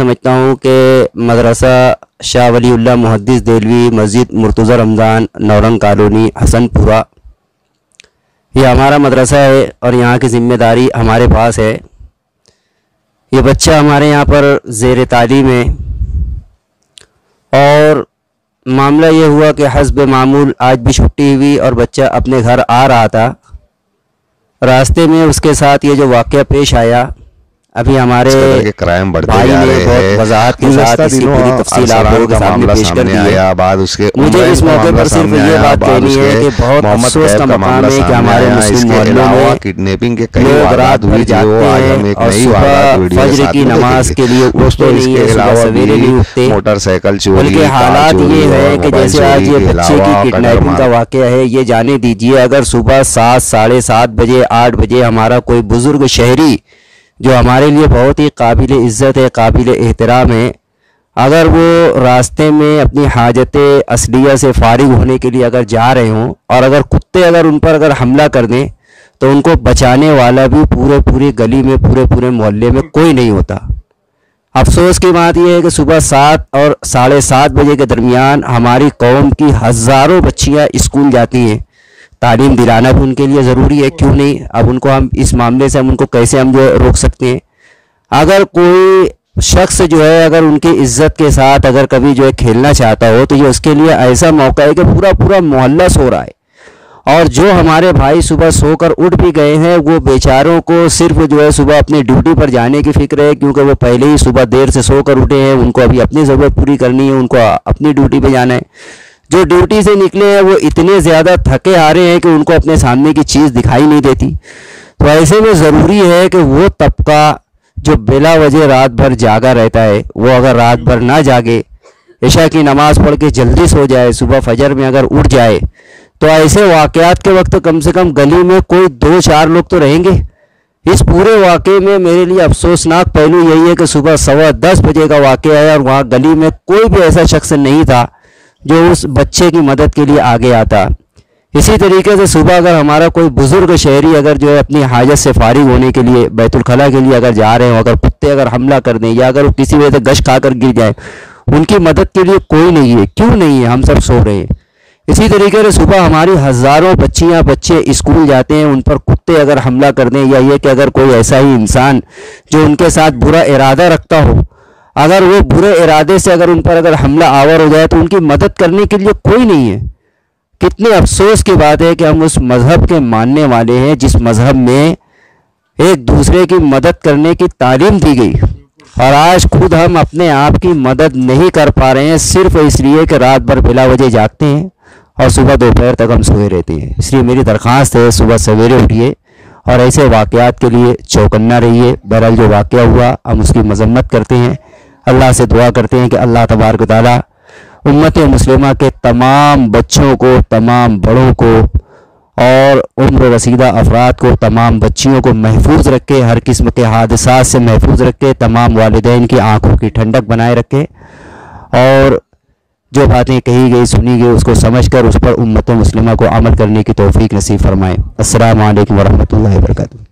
समझता हूँ कि मदरसा शाह वलीउल्लाह मुहद्दिस देलवी मस्जिद मुर्तज़ा रमज़ान नौरंग कॉलोनी हसनपुरा, ये हमारा मदरसा है और यहाँ की ज़िम्मेदारी हमारे पास है। ये बच्चा हमारे यहाँ पर ज़ेर तालीम है और मामला ये हुआ कि हस्ब मामूल आज भी छुट्टी हुई और बच्चा अपने घर आ रहा था। रास्ते में उसके साथ ये जो वाक़या पेश आया, अभी हमारे क्राइम बढ़ते भाई जा ने रहे बहुत हैं। वजाहत के साथ इसकी पूरी तफसील आप लोगों के सामने पेश कर दी है। बाद उसके मुझे इस मौके पर सिर्फ ये बात कहनी है कि बहुत अफसोस का मकाम है कि हमारे मुस्लिम मोहल्लों में किडनैपिंग के कई लोग रात वारदात हुई भर जागते हैं और सुबह फजर की नमाज के लिए उठते नहीं है, सुबह सवेरे नहीं उठते। मोटरसाइकिल चोरी, बल्कि हालात ये है कि जैसे आज ये बच्चे की किडनैपिंग का वाक़या है, ये जाने दीजिए अगर सुबह 7 साढ़े 7 बजे 8 बजे हमारा कोई बुजुर्ग शहरी जो हमारे लिए बहुत ही काबिल इज़्ज़त है, काबिल एहतराम है, अगर वो रास्ते में अपनी हाजत असलिया से फारिग होने के लिए अगर जा रहे हों और अगर कुत्ते अगर उन पर अगर हमला कर दें तो उनको बचाने वाला भी पूरी गली में पूरे मोहल्ले में कोई नहीं होता। अफसोस की बात यह है कि सुबह 7 और साढ़े 7 बजे के दरमियान हमारी कौम की हज़ारों बच्चियाँ स्कूल जाती हैं। तालीम दिलाना भी उनके लिए ज़रूरी है, क्यों नहीं। अब उनको हम इस मामले से हम उनको कैसे हम जो रोक सकते हैं। अगर कोई शख्स जो है अगर उनकी इज़्ज़त के साथ अगर कभी जो है खेलना चाहता हो तो ये उसके लिए ऐसा मौका है कि पूरा मोहल्ला सो रहा है और जो हमारे भाई सुबह सोकर उठ भी गए हैं वो बेचारों को सिर्फ जो है सुबह अपनी ड्यूटी पर जाने की फ़िक्र है, क्योंकि वो पहले ही सुबह देर से सोकर उठे हैं, उनको अभी अपनी ज़रूरत पूरी करनी है, उनको अपनी ड्यूटी पर जाना है। जो ड्यूटी से निकले हैं वो इतने ज़्यादा थके हारे हैं कि उनको अपने सामने की चीज़ दिखाई नहीं देती। तो ऐसे में ज़रूरी है कि वो तबका जो बिला वजह रात भर जागा रहता है वो अगर रात भर ना जागे, इशा की नमाज़ पढ़ के जल्दी सो जाए, सुबह फजर में अगर उठ जाए, तो ऐसे वाक़यात के वक्त कम से कम गली में कोई 2-4 लोग तो रहेंगे। इस पूरे वाक़े में मेरे लिए अफसोसनाक पहलू यही है कि सुबह 10:15 बजे का वाक़या है और वहाँ गली में कोई भी ऐसा शख्स नहीं था जो उस बच्चे की मदद के लिए आगे आता। इसी तरीके से सुबह अगर हमारा कोई बुज़ुर्ग शहरी अगर जो है अपनी हाजत से फारिग होने के लिए बैतुल खला के लिए अगर जा रहे हो, अगर कुत्ते अगर हमला कर दें या अगर किसी वजह से गश खाकर गिर जाए, उनकी मदद के लिए कोई नहीं है, क्यों नहीं है, हम सब सो रहे हैं। इसी तरीके से सुबह हमारी हज़ारों बच्चियाँ बच्चे स्कूल जाते हैं, उन पर कुत्ते अगर हमला कर दें या ये कि अगर कोई ऐसा ही इंसान जो उनके साथ बुरा इरादा रखता हो, अगर वो बुरे इरादे से अगर उन पर अगर हमला आवर हो जाए तो उनकी मदद करने के लिए कोई नहीं है। कितने अफसोस की बात है कि हम उस मज़हब के मानने वाले हैं जिस मज़हब में एक दूसरे की मदद करने की तालीम दी गई, और आज खुद हम अपने आप की मदद नहीं कर पा रहे हैं सिर्फ इसलिए कि रात भर बिला वजह जागते हैं और सुबह दोपहर तक हम सोए रहते हैं। इसलिए मेरी दरख्वास्त है सुबह सवेरे उठिए और ऐसे वाक़यात के लिए चौकन्ना रहिए। बहरहाल जो वाक़या हुआ हम उसकी मज़म्मत करते हैं, अल्लाह से दुआ करते हैं कि अल्लाह तबारक व तआला उम्मत मुस्लिमा के तमाम बच्चों को, तमाम बड़ों को और उम्र रसीदा अफराद को, तमाम बच्चियों को महफूज रखे, हर किस्म के हादसात से महफूज रखे, तमाम वालिदैन की आँखों की ठंडक बनाए रखे और जो बातें कही गई सुनी गई उसको समझकर उस पर उम्मत मुस्लिमा को अमल करने की तौफीक नसीब फरमाए। अस्सलामु अलैकुम वरहमतुल्लाहि वबरकातुहू।